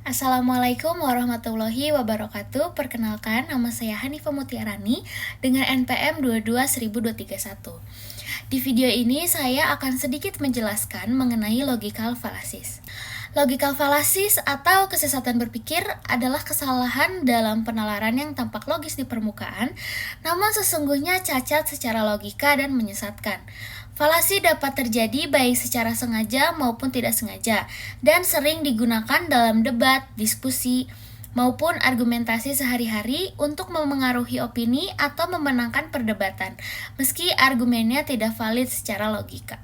Assalamualaikum warahmatullahi wabarakatuh. Perkenalkan, nama saya Hanifah Mutiarani dengan NPM 22.131. Di video ini saya akan sedikit menjelaskan mengenai logical fallacies. Logical fallacies atau kesesatan berpikir adalah kesalahan dalam penalaran yang tampak logis di permukaan, namun sesungguhnya cacat secara logika dan menyesatkan. Falasi dapat terjadi baik secara sengaja maupun tidak sengaja, dan sering digunakan dalam debat, diskusi, maupun argumentasi sehari-hari untuk memengaruhi opini atau memenangkan perdebatan, meski argumennya tidak valid secara logika.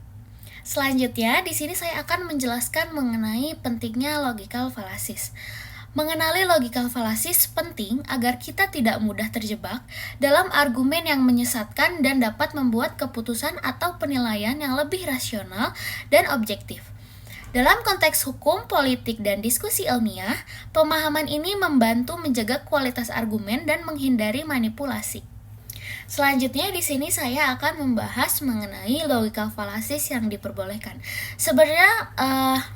Selanjutnya, di sini saya akan menjelaskan mengenai pentingnya logical fallacies. Mengenali logical fallacies penting agar kita tidak mudah terjebak dalam argumen yang menyesatkan dan dapat membuat keputusan atau penilaian yang lebih rasional dan objektif. Dalam konteks hukum, politik, dan diskusi ilmiah, pemahaman ini membantu menjaga kualitas argumen dan menghindari manipulasi. Selanjutnya di sini saya akan membahas mengenai logical fallacies yang diperbolehkan. Sebenarnya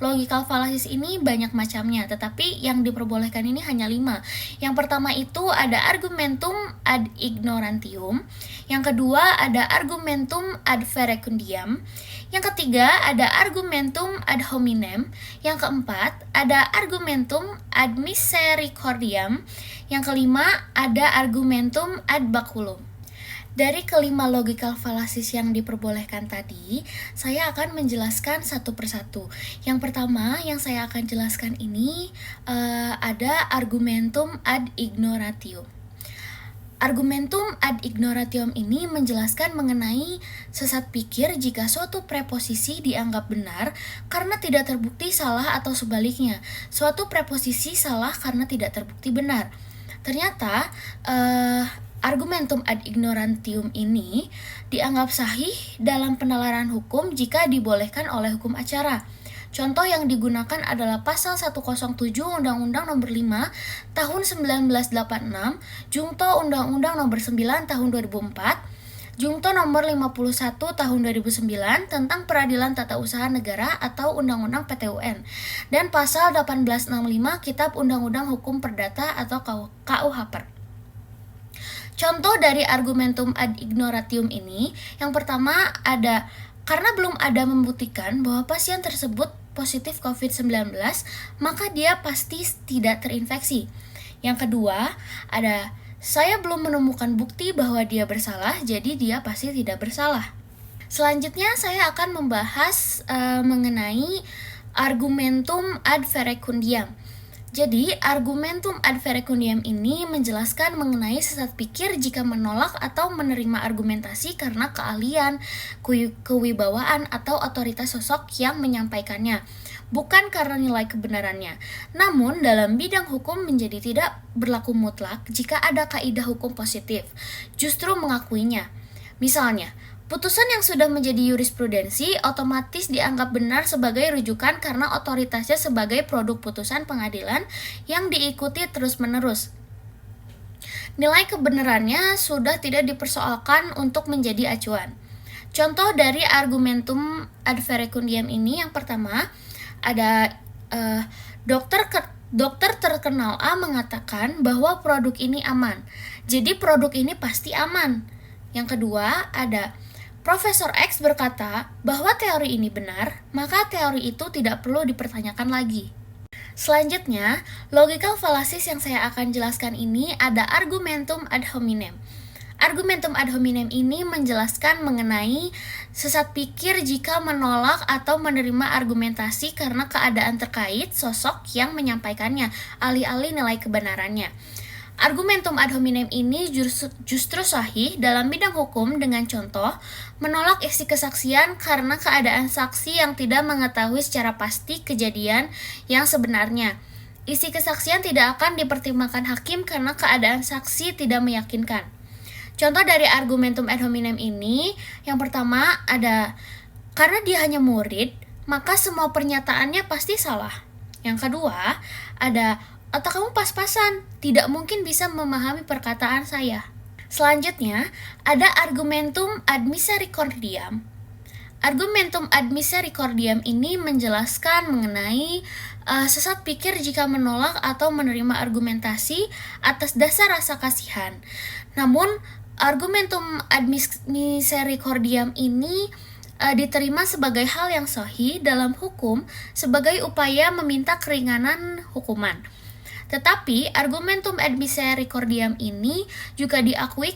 logical fallacies ini banyak macamnya, tetapi yang diperbolehkan ini hanya 5. Yang pertama itu ada argumentum ad ignorantium, yang kedua ada argumentum ad verecundiam, yang ketiga ada argumentum ad hominem, yang keempat ada argumentum ad misericordiam, yang kelima ada argumentum ad baculum. Dari kelima logical fallacies yang diperbolehkan tadi, saya akan menjelaskan satu persatu. Yang pertama yang saya akan jelaskan ini ada argumentum ad ignorantium. Argumentum ad ignorantium ini menjelaskan mengenai sesat pikir jika suatu preposisi dianggap benar karena tidak terbukti salah atau sebaliknya, suatu preposisi salah karena tidak terbukti benar. Ternyata argumentum ad ignorantium ini dianggap sahih dalam penalaran hukum jika dibolehkan oleh hukum acara. Contoh yang digunakan adalah pasal 107 Undang-Undang Nomor 5 Tahun 1986, Jungto Undang-Undang Nomor 9 Tahun 2004, Jungto Nomor 51 Tahun 2009 tentang Peradilan Tata Usaha Negara atau Undang-Undang PTUN, dan pasal 1865 Kitab Undang-Undang Hukum Perdata atau KUHP. Contoh dari argumentum ad ignorantium ini, yang pertama ada karena belum ada membuktikan bahwa pasien tersebut positif COVID-19, maka dia pasti tidak terinfeksi. Yang kedua, ada saya belum menemukan bukti bahwa dia bersalah, jadi dia pasti tidak bersalah. Selanjutnya saya akan membahas mengenai argumentum ad verecundiam. Jadi, argumentum ad verecundiam ini menjelaskan mengenai sesat pikir jika menolak atau menerima argumentasi karena keahlian, kewibawaan, atau otoritas sosok yang menyampaikannya, bukan karena nilai kebenarannya. Namun, dalam bidang hukum menjadi tidak berlaku mutlak jika ada kaidah hukum positif, justru mengakuinya. Misalnya, putusan yang sudah menjadi jurisprudensi otomatis dianggap benar sebagai rujukan karena otoritasnya sebagai produk putusan pengadilan yang diikuti terus-menerus. Nilai kebenarannya sudah tidak dipersoalkan untuk menjadi acuan. Contoh dari argumentum ad verecundiam ini, yang pertama ada dokter terkenal A mengatakan bahwa produk ini aman, jadi produk ini pasti aman. Yang kedua ada Profesor X berkata bahwa teori ini benar, maka teori itu tidak perlu dipertanyakan lagi. Selanjutnya, logical fallacies yang saya akan jelaskan ini ada argumentum ad hominem. Argumentum ad hominem ini menjelaskan mengenai sesat pikir jika menolak atau menerima argumentasi karena keadaan terkait sosok yang menyampaikannya, alih-alih nilai kebenarannya. Argumentum ad hominem ini justru sahih dalam bidang hukum dengan contoh menolak isi kesaksian karena keadaan saksi yang tidak mengetahui secara pasti kejadian yang sebenarnya. Isi kesaksian tidak akan dipertimbangkan hakim karena keadaan saksi tidak meyakinkan. Contoh dari argumentum ad hominem ini, yang pertama ada karena dia hanya murid, maka semua pernyataannya pasti salah. Yang kedua ada otak kamu pas-pasan, tidak mungkin bisa memahami perkataan saya. Selanjutnya, ada argumentum ad misericordiam. Argumentum ad misericordiam ini menjelaskan mengenai sesat pikir jika menolak atau menerima argumentasi atas dasar rasa kasihan. Namun, argumentum ad misericordiam ini diterima sebagai hal yang sahih dalam hukum sebagai upaya meminta keringanan hukuman. Tetapi, argumentum ad misericordiam ini juga diakui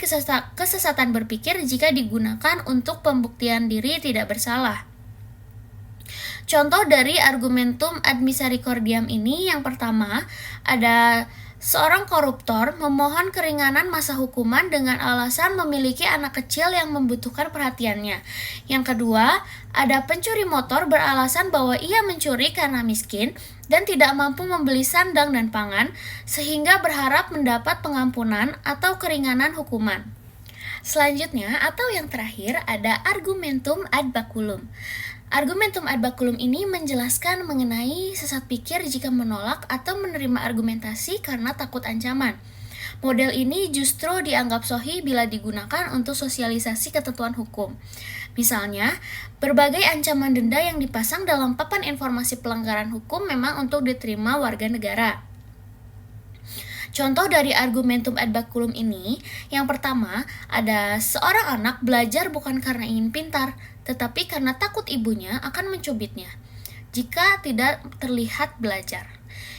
kesesatan berpikir jika digunakan untuk pembuktian diri tidak bersalah. Contoh dari argumentum ad misericordiam ini yang pertama, ada seorang koruptor memohon keringanan masa hukuman dengan alasan memiliki anak kecil yang membutuhkan perhatiannya. Yang kedua, ada pencuri motor beralasan bahwa ia mencuri karena miskin dan tidak mampu membeli sandang dan pangan, sehingga berharap mendapat pengampunan atau keringanan hukuman. Selanjutnya, atau yang terakhir, ada argumentum ad baculum. Argumentum ad baculum ini menjelaskan mengenai sesat pikir jika menolak atau menerima argumentasi karena takut ancaman. Model ini justru dianggap sahih bila digunakan untuk sosialisasi ketentuan hukum. Misalnya, berbagai ancaman denda yang dipasang dalam papan informasi pelanggaran hukum memang untuk diterima warga negara. Contoh dari argumentum ad baculum ini, yang pertama, ada seorang anak belajar bukan karena ingin pintar, tetapi karena takut ibunya akan mencubitnya jika tidak terlihat belajar.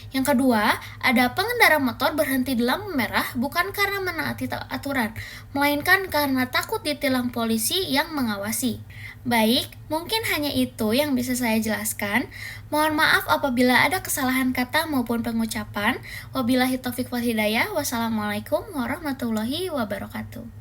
Yang kedua, ada pengendara motor berhenti di lampu merah bukan karena menaati aturan, melainkan karena takut ditilang polisi yang mengawasi. Baik, mungkin hanya itu yang bisa saya jelaskan. Mohon maaf apabila ada kesalahan kata maupun pengucapan. Wabillahi taufiq wal hidayah. Wassalamualaikum warahmatullahi wabarakatuh.